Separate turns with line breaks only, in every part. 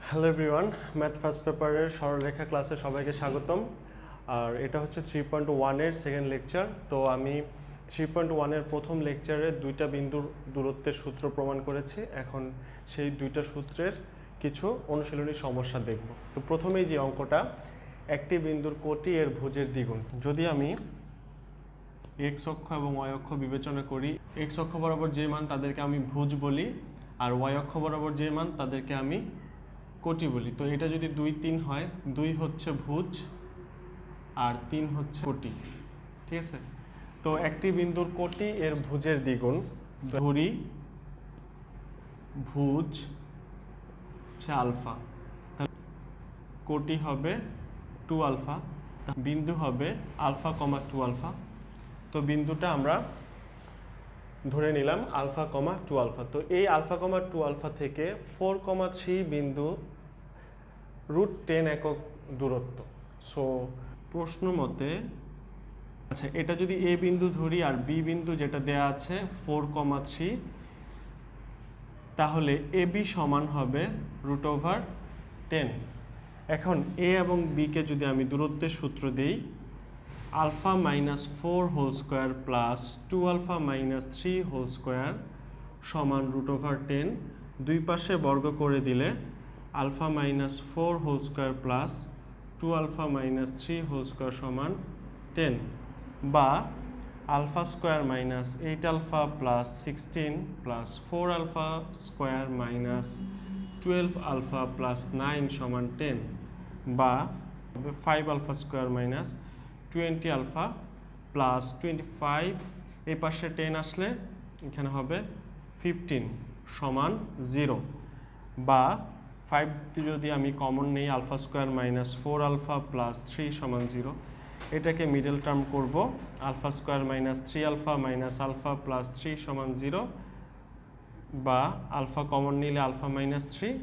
Hello everyone, math first পেপারের সরলরেখা ক্লাসে সবাইকে স্বাগতম। আর এটা হচ্ছে 3.1-এর সেকেন্ড লেকচার। তো আমি 3.1-এর প্রথম লেকচারে দুইটা বিন্দুর দূরত্বের সূত্র প্রমাণ করেছি। এখন সেই দুইটা সূত্রের কিছু অনুশীলনী সমস্যা দেখব। তো প্রথমেই যে অঙ্কটা, একটি বিন্দুর কোটি এর ভুজের দ্বিগুণ। যদি আমি এক্স অক্ষ এবং ওয়াই অক্ষ বিবেচনা করি, এক্স অক্ষ বরাবর যে মান তাদেরকে আমি ভুজ বলি, আর ওয়াই অক্ষ বরাবর যে মান তাদেরকে আমি কোটি বলি। তো এটা যদি 2, 3 হয়, 2 হচ্ছে ভুজ আর 3 হচ্ছে কোটি, ঠিক আছে। তো একটি বিন্দুর কোটি এর ভুজের দ্বিগুণ, ধরি ভুজ হচ্ছে আলফা, কোটি হবে 2 আলফা, বিন্দু হবে আলফা কমা 2 আলফা। তো বিন্দুটা আমরা ধরে নিলাম আলফা কমা 2 আলফা। তো এই আলফা কমা 2 আলফা থেকে 4,3 বিন্দু √10 একক দূরত্ব। সো প্রশ্ন মতে, আচ্ছা, এটা যদি এ বিন্দু ধরি আর বি বিন্দু যেটা দেয়া আছে 4,3, তাহলে এ বি সমান হবে √10। এখন এ এবং বিকে যদি আমি দূরত্বের সূত্র দিই, alpha minus 4 whole square plus 2 alpha minus 3 whole square সমান √10। দুই পাশে বর্গ করে দিলে alpha minus 4 whole square plus 2 alpha minus 3 whole square সমান 10, বা alpha square minus 8 alpha plus 16 plus 4 alpha square minus 12 alpha plus 9 সমান 10, বা 5 alpha square minus 20 alpha plus 25, এই পাশে 10 আসলে এখানে হবে 15 সমান 0, বা 5 যদি আমি কমন নেই, alpha square minus 4 alpha plus 3 সমান 0, এটাকে মিডল টার্ম করব, alpha square minus 3 alpha minus alpha plus 3 সমান 0, বা আলফা কমন নিলে আলফা মাইনাস 3,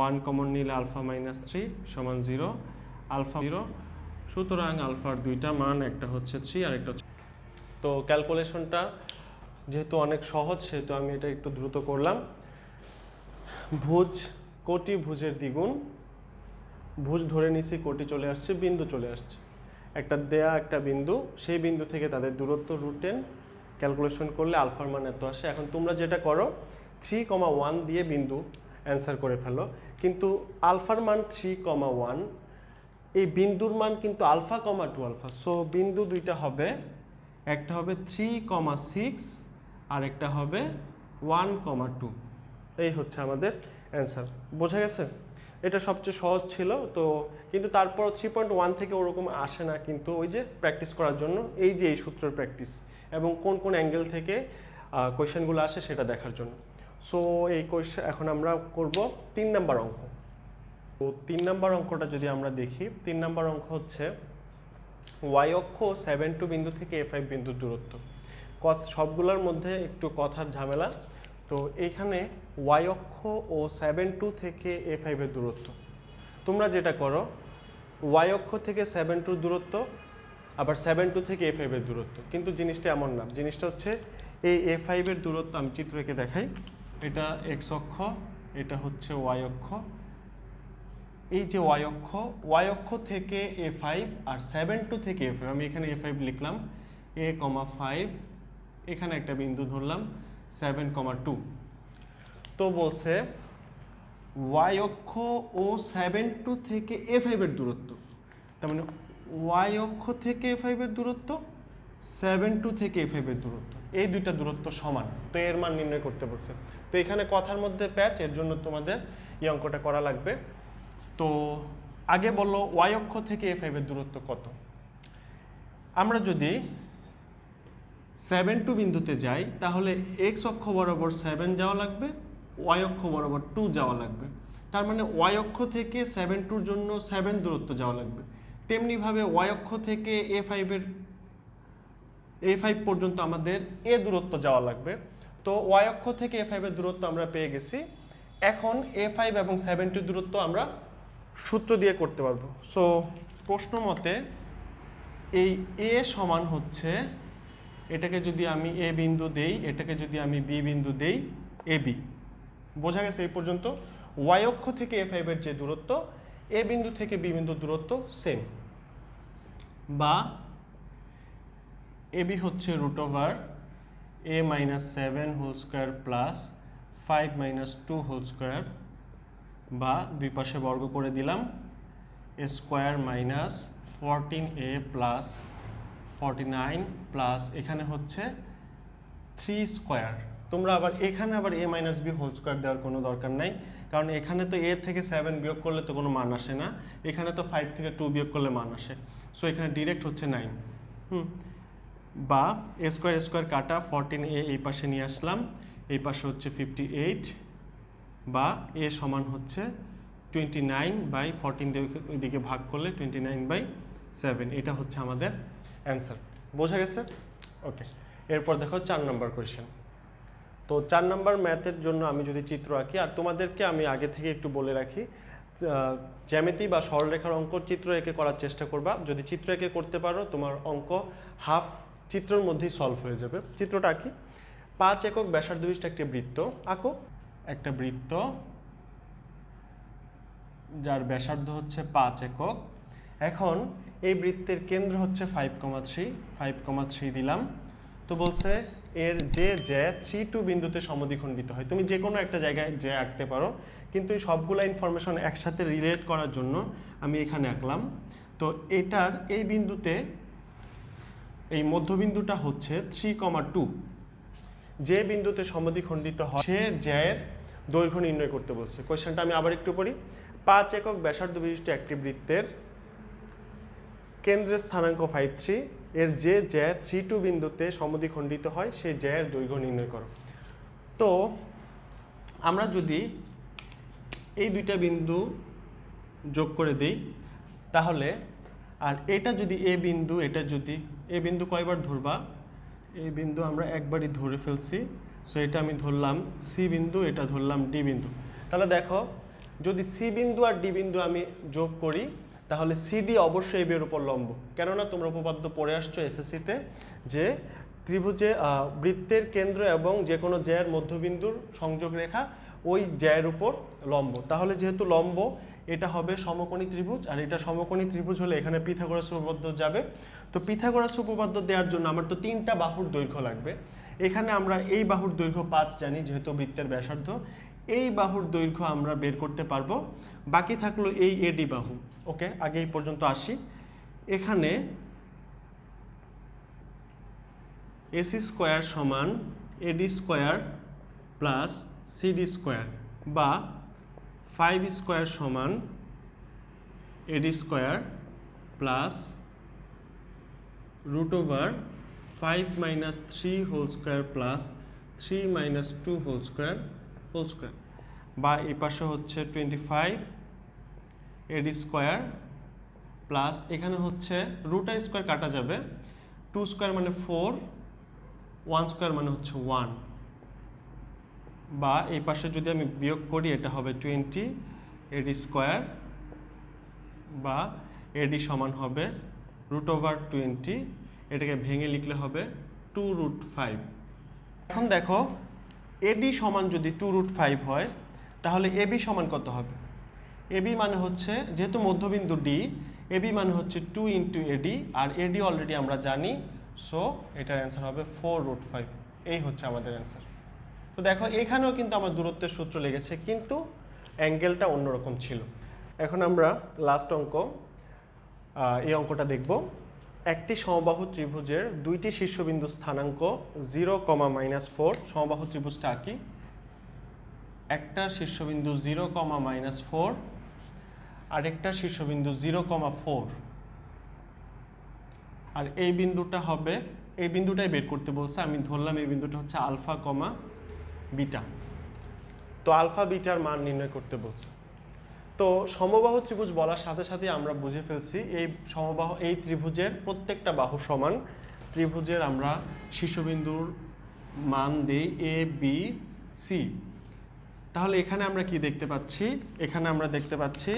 1 কমন নিলে আলফা মাইনাস 3 সমান 0, আলফা 0। সুতরাং আলফার দুইটা মান, একটা হচ্ছে 3 আর একটা হচ্ছে। তো ক্যালকুলেশনটা যেহেতু অনেক সহজ, সেহেতু আমি এটা একটু দ্রুত করলাম। ভুজ, কোটি ভুজের দ্বিগুণ, ভুজ ধরে নিছি, কোটি চলে আসছে, বিন্দু চলে আসছে, একটা দেয়া একটা বিন্দু, সেই বিন্দু থেকে তাদের দূরত্ব √10, ক্যালকুলেশন করলে আলফার মান এত আসে। এখন তোমরা যেটা করো, 3,1 দিয়ে বিন্দু অ্যান্সার করে ফেলো, কিন্তু আলফার মান 3,1, এই বিন্দুর মান কিন্তু আলফা কমা 2 আলফা। সো বিন্দু দুইটা হবে, একটা হবে 3,6 আর একটা হবে 1,2। এই হচ্ছে আমাদের অ্যান্সার। বোঝা গেছে? এটা সবচেয়ে সহজ ছিল। তো কিন্তু তারপর 3.1 থেকে ওরকম আসে না, কিন্তু ওই যে প্র্যাকটিস করার জন্য, এই যে এই সূত্রের প্র্যাকটিস এবং কোন কোন অ্যাঙ্গেল থেকে কোয়েশ্চেনগুলো আসে সেটা দেখার জন্য। সো এই কোয়েশ্চেন এখন আমরা করব 3 নাম্বার অঙ্ক। তো 3 নাম্বার অঙ্কটা যদি আমরা দেখি, 3 নাম্বার অঙ্ক হচ্ছে ওয়াই অক্ষ 7,2 বিন্দু থেকে A5 বিন্দুর দূরত্ব। সবগুলোর মধ্যে একটু কথার ঝামেলা। তো এইখানে ওয়াই অক্ষ ও 7,2 থেকে A5 এর দূরত্ব, তোমরা যেটা করো, ওয়াই অক্ষ থেকে 7,2 দূরত্ব, আবার 7,2 থেকে A5 এর দূরত্ব, কিন্তু জিনিসটা এমন না। জিনিসটা হচ্ছে এই A5 এর দূরত্ব আমি চিত্র এঁকে দেখাই। এটা এক্স অক্ষ, এটা হচ্ছে ওয়াই অক্ষ। এই যে ওয়াই অক্ষ থেকে A5 আর 7,2 থেকে A5, আমি এখানে A5 লিখলাম, A,5, এখানে একটা বিন্দু ধরলাম 7,2। তো বলছে ওয়াই অক্ষ ও 7,2 থেকে A5 এর দূরত্ব, তার মানে ওয়াই অক্ষ থেকে A5 এর দূরত্ব, 7,2 থেকে A5 এর দূরত্ব, এই দুইটা দূরত্ব সমান। তো এর মান নির্ণয় করতে বলছে। তো এখানে কথার মধ্যে প্যাচ, এর জন্য তোমাদের এই অঙ্কটা করা লাগবে। তো আগে বললো ওয়াই অক্ষ থেকে A5 এর দূরত্ব কত। আমরা যদি 7,2 বিন্দুতে যাই, তাহলে এক্স অক্ষ বরাবর 7 যাওয়া লাগবে, ওয়াই অক্ষ বরাবর 2 যাওয়া লাগবে। তার মানে ওয়াই অক্ষ থেকে 7,2 জন্য 7 দূরত্ব যাওয়া লাগবে। তেমনিভাবে ওয়াই অক্ষ থেকে A5 পর্যন্ত আমাদের এ দূরত্ব যাওয়া লাগবে। তো ওয়াই অক্ষ থেকে A5 এর দূরত্ব আমরা পেয়ে গেছি। এখন A5 এবং 7,2 দূরত্ব আমরা সূত্র দিয়ে করতে পারবো। সো প্রশ্ন মতে এই এ সমান হচ্ছে, এটাকে যদি আমি এ বিন্দু দেই, এটাকে যদি আমি বি বিন্দু দেই, এ বি। বোঝা গেছে এই পর্যন্ত? ওয়াই অক্ষ থেকে a5 এর যে দূরত্ব এ বিন্দু থেকে বি বিন্দুর দূরত্ব সেম, বা এবি হচ্ছে √a - 7 whole square plus 5 - 2 whole square, বা দুই পাশে বর্গ করে দিলাম a square minus 14a plus 49 plus এখানে হচ্ছে 3 স্কোয়ার। তোমরা আবার এখানে আবার a - b হোল স্কোয়ার দেওয়ার কোনো দরকার নাই, কারণ এখানে তো a থেকে 7 বিয়োগ করলে তো কোনো মান আসে না, এখানে তো 5 থেকে 2 বিয়োগ করলে মান আসে, সো এখানে ডিরেক্ট হচ্ছে 9। বা a স্কোয়ার কাটা 14a এই পাশে নিয়ে আসলাম, এই পাশে হচ্ছে 58, বা a সমান হচ্ছে 29/14 দিয়ে ওইদিকে ভাগ করলে 29/7। এটা হচ্ছে আমাদের অ্যান্সার। বোঝা গেছে? ওকে, এরপর দেখো 4 নম্বর কোয়েশ্চেন। তো 4 নম্বর ম্যাথের জন্য আমি যদি চিত্র আঁকি, আর তোমাদেরকে আমি আগে থেকে একটু বলে রাখি, জ্যামিতি বা সরলরেখার অঙ্ক চিত্র এঁকে করার চেষ্টা করবা। যদি চিত্র এঁকে করতে পারো তোমার অঙ্ক হাফ চিত্রের মধ্যেই সলভ হয়ে যাবে। চিত্রটা আঁকি। 5 একক ব্যাসার্ধ বিশিষ্ট একটি বৃত্ত আঁকো। একটা বৃত্ত যার ব্যাসার্ধ হচ্ছে 5 একক। এখন এই বৃত্তের কেন্দ্র হচ্ছে 5,3 দিলাম। তো বলছে এর যে 3 বিন্দুতে সমদ্বিখণ্ডিত হয়। তুমি যে কোনো একটা জায়গায় যে আঁকতে পারো, কিন্তু এই সবগুলো ইনফরমেশন একসাথে রিলেট করার জন্য আমি এখানে আঁকলাম। তো এটার এই বিন্দুতে এই মধ্যবিন্দুটা হচ্ছে 3,2। যে বিন্দুতে সমদ্বিখণ্ডিত হয় সে জ্যায়ের দৈর্ঘ্য নির্ণয় করতে বলছে। কোয়েশ্চেনটা আমি আবার একটু পড়ি। 5 একক ব্যাসার্ধ বিশিষ্ট একটি বৃত্তের কেন্দ্রের স্থানাঙ্ক 5,3, এর যে জ্যা 3,2 বিন্দুতে সমদ্বিখণ্ডিত হয় সেই জ্যায়ের দৈর্ঘ্য নির্ণয় করো। তো আমরা যদি এই দুইটা বিন্দু যোগ করে দিই তাহলে, আর এটা যদি এ বিন্দু, এটা যদি এ বিন্দু কয়বার ধরবা, এই বিন্দু আমরা একবারই ধরে ফেলছি, সো এটা আমি ধরলাম সি বিন্দু, এটা ধরলাম ডি বিন্দু। তাহলে দেখো যদি সি বিন্দু আর ডি বিন্দু আমি যোগ করি তাহলে সিডি অবশ্যই এর উপর লম্ব, কেননা তোমরা উপপাদ্য পড়ে আসছো এসএসসিতে যে ত্রিভুজে বৃত্তের কেন্দ্র এবং যে কোনো জ্যায়ের মধ্যবিন্দুর সংযোগ রেখা ওই জ্যায়ের উপর লম্ব। তাহলে যেহেতু লম্ব, এটা হবে সমকোণী ত্রিভুজ, আর এটা সমকোণী ত্রিভুজ হলে এখানে পিথাগোরাস উপপাদ্য যাবে। তো পিথাগোরাস উপপাদ্য দেওয়ার জন্য আমার তো 3টা বাহুর দৈর্ঘ্য লাগবে। এখানে আমরা এই বাহুর দৈর্ঘ্য 5 জানি, যেহেতু বৃত্তের ব্যাসার্ধ, এই বাহুর দৈর্ঘ্য আমরা বের করতে পারবো। বাকি থাকলো এই এডি বাহু। ওকে, আগে এই পর্যন্ত আসি। এখানে এসি স্কোয়ার সমান AD square plus CD square, বা 5 স্কোয়ার সমান AD square plus √5 - 3 whole square plus 3 - 2 whole square, বা এই পাশে হচ্ছে 25 এডি স্কোয়ার প্লাস এখানে হচ্ছে √r স্কোয়ার কাটা যাবে, 2 স্কোয়ার মানে 4, 1 স্কোয়ার মানে হচ্ছে 1, বা এই পাশে যদি আমি বিয়োগ করি এটা হবে 20 এডি স্কোয়ার, বা এডি সমান হবে √20, এটাকে ভেঙে লিখলে হবে 2√5। এখন দেখো এডি সমান যদি 2√5 হয় তাহলে এবি সমান কত হবে? এবি মানে হচ্ছে, যেহেতু মধ্যবিন্দু ডি, এবি মানে হচ্ছে 2 × এডি, আর এডি অলরেডি আমরা জানি, সো এটার অ্যান্সার হবে 4√5। এই হচ্ছে আমাদের অ্যান্সার। তো দেখো এখানেও কিন্তু আমার দূরত্বের সূত্র লেগেছে, কিন্তু অ্যাঙ্গেলটা অন্যরকম ছিল। এখন আমরা লাস্ট অঙ্ক, এই অঙ্কটা দেখব। একটি সমবাহু ত্রিভুজের 2টি শীর্ষবিন্দু স্থানাঙ্ক 0, সমবাহু ত্রিভুজটা আঁকি। একটা শীর্ষবিন্দু 0, আরেকটা শীর্ষবিন্দু 0, আর এই বিন্দুটা হবে, এই বিন্দুটাই বের করতে বলছে। আমি ধরলাম এই বিন্দুটা হচ্ছে আলফা, বিটা। তো আলফা বিটার মান নির্ণয় করতে বলছে। তো সমবাহু ত্রিভুজ বলার সাথে সাথে আমরা বুঝে ফেলছি এই ত্রিভুজের প্রত্যেকটা বাহু সমান। ত্রিভুজের আমরা শীর্ষবিন্দুর মান দেই এ, বি, সি। তাহলে এখানে আমরা কি দেখতে পাচ্ছি? এখানে আমরা দেখতে পাচ্ছি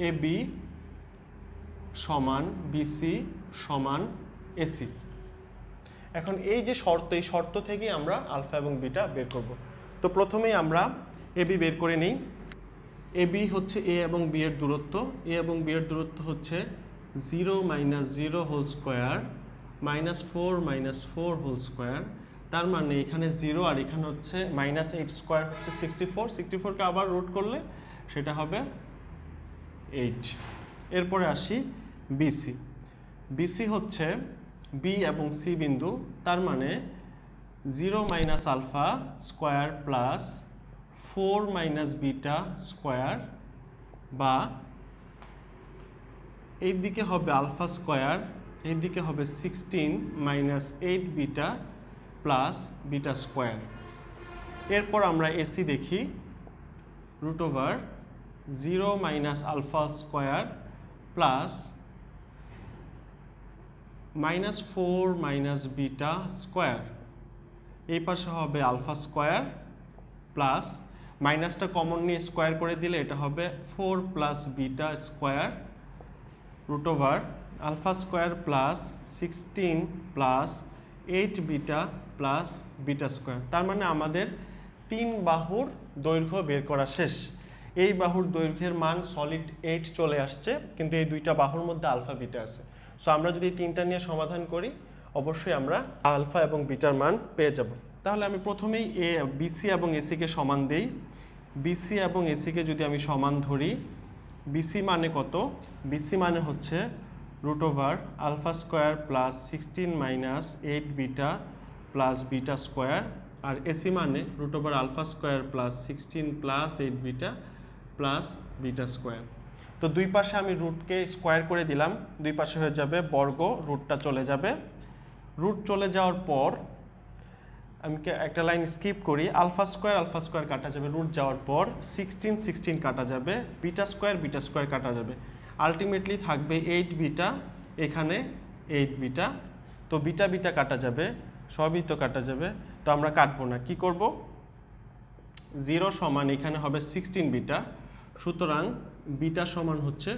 এ বি সমান বিসি সমান এসি। এখন এই যে শর্ত, এই শর্ত থেকেই আমরা আলফা এবং বিটা বের করব। তো প্রথমেই আমরা এবি বের করে নিই। AB হচ্ছে A এবং B এর দূরত্ব, A এবং B এর দূরত্ব হচ্ছে 0 - 0 হোল স্কোয়ার -4 হোল স্কোয়ার। তার মানে এখানে 0 আর এখানে হচ্ছে -8 স্কোয়ার হচ্ছে 64, 64কে আবার রুট করলে সেটা হবে 8। এরপরে আসি BC, BC হচ্ছে B এবং C বিন্দু, তার মানে 0 - alpha square plus 4 - beta square, বা এই দিকে হবে আলফা স্কোয়ার, এই দিকে হবে 16 - 8 বিটা প্লাস বিটা স্কোয়ার। এরপর আমরা এসি দেখি, √0 - alpha square plus -4 - beta square. এই পাশে হবে আলফা স্কোয়ার প্লাস মাইনাসটা কমন নিয়ে স্কোয়ার করে দিলে এটা হবে 4 + beta square √alpha square plus 16 + 8 beta plus beta square. তার মানে আমাদের 3 বাহুর দৈর্ঘ্য বের করা শেষ। এই বাহুর দৈর্ঘ্যের মান সলিড 8 চলে আসছে, কিন্তু এই দুইটা বাহুর মধ্যে আলফা বিটা আছে। সো আমরা যদি তিনটা নিয়ে সমাধান করি অবশ্যই আমরা আলফা এবং বিটার মান পেয়ে যাব। তাহলে আমি প্রথমেই BC এবং এসিকে সমান দেই। BC এবং এসিকে যদি আমি সমান ধরি, BC মানে কত? BC মানে হচ্ছে √alpha square plus 16 - 8 beta plus beta square, আর এসি মানে √alpha square plus 16 + 8 beta plus beta square. তো দুই পাশে আমি রুটকে স্কোয়ার করে দিলাম, দুই পাশে হয়ে যাবে বর্গ, রুটটা চলে যাবে। রুট চলে যাওয়ার পর আমি একটা লাইন স্কিপ করি, আলফা স্কোয়ার কাটা যাবে রুট যাওয়ার পর, 16 কাটা যাবে, বিটা স্কোয়ার কাটা যাবে, আলটিমেটলি থাকবে 8 বিটা, এখানে 8 বিটা। তো বিটা কাটা যাবে, সবই তো কাটা যাবে, তো আমরা কাটবো না, কি করব? 0 সমান এখানে হবে 16 বিটা, সুতরাং বিটা সমান হচ্ছে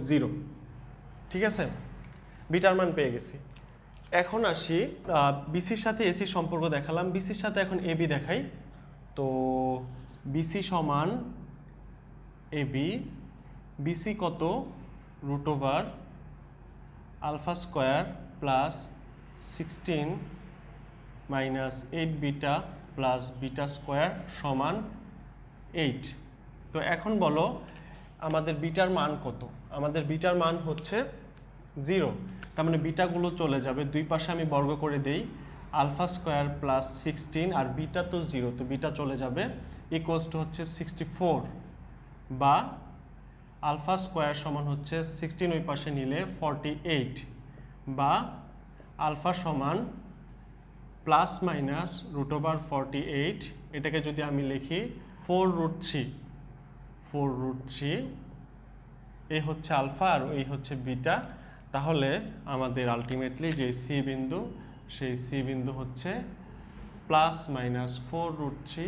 0। ঠিক আছে, বিটার মান পেয়ে গেছি। এখন আসি বিসির সাথে এসির সম্পর্ক দেখালাম, বিসির সাথে এখন এবি দেখাই। তো বিসি সমান এবি, বিসি কত? √Alpha square plus 16 - 8 beta plus beta square সমান 8। তো এখন বলো আমাদের বিটার মান কত? আমাদের বিটার মান হচ্ছে 0, তার মানে বিটাগুলো চলে যাবে, দুই পাশে আমি বর্গ করে দেই, আলফা স্কোয়ার প্লাস 16 আর বিটা তো 0, তো বিটা চলে যাবে, ইকুয়ালস টু হচ্ছে 64, বা আলফা স্কোয়ার সমান হচ্ছে 16 ওই পাশে নিলে 48, বা আলফা সমান প্লাস মাইনাস √48, এটাকে যদি আমি লিখি 4√3, এই হচ্ছে আলফা আর এই হচ্ছে বিটা। তাহলে আমাদের আলটিমেটলি যে সি বিন্দু, সেই সি বিন্দু হচ্ছে +-4√3,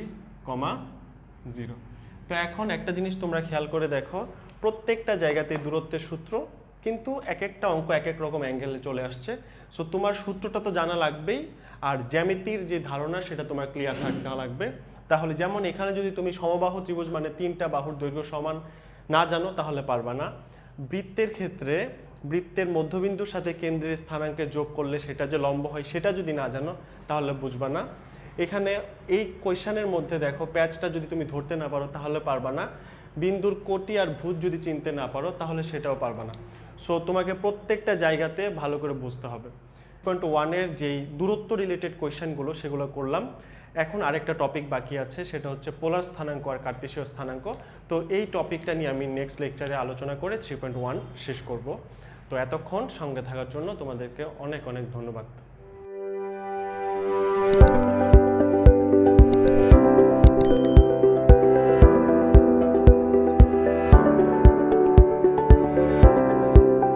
0। তো এখন একটা জিনিস তোমরা খেয়াল করে দেখো, প্রত্যেকটা জায়গাতে দূরত্বের সূত্র, কিন্তু এক একটা অঙ্ক এক এক রকম অ্যাঙ্গেলে চলে আসছে। সো তোমার সূত্রটা তো জানা লাগবেই, আর জ্যামিতির যে ধারণা সেটা তোমার ক্লিয়ার থাকতে লাগবে। তাহলে যেমন এখানে যদি তুমি সমবাহু ত্রিভুজ মানে 3টা বাহুর দৈর্ঘ্য সমান না জানো তাহলে পারবা না। বৃত্তের ক্ষেত্রে বৃত্তের মধ্যবিন্দুর সাথে কেন্দ্রের স্থানাঙ্কে যোগ করলে সেটা যে লম্ব হয় সেটা যদি না জানো তাহলে বুঝবা না। এখানে এই কোয়েশ্চেনের মধ্যে দেখো, প্যাচটা যদি তুমি ধরতে না পারো তাহলে পারবা না, বিন্দুর কোটি আর ভুজ যদি চিনতে না পারো তাহলে সেটাও পারবা না। সো তোমাকে প্রত্যেকটা জায়গাতে ভালো করে বুঝতে হবে। 1.1-এর যেই দূরত্ব রিলেটেড কোয়েশ্চেনগুলো সেগুলো করলাম। এখন আরেকটা টপিক বাকি আছে, সেটা হচ্ছে পোলার স্থানাঙ্ক আর কার্তেশীয় স্থানাঙ্ক। তো এই টপিকটা নিয়ে আমি নেক্সট লেকচারে আলোচনা করে 3.1 শেষ করব। তো এতক্ষণ সঙ্গে থাকার জন্য তোমাদেরকে অনেক অনেক ধন্যবাদ।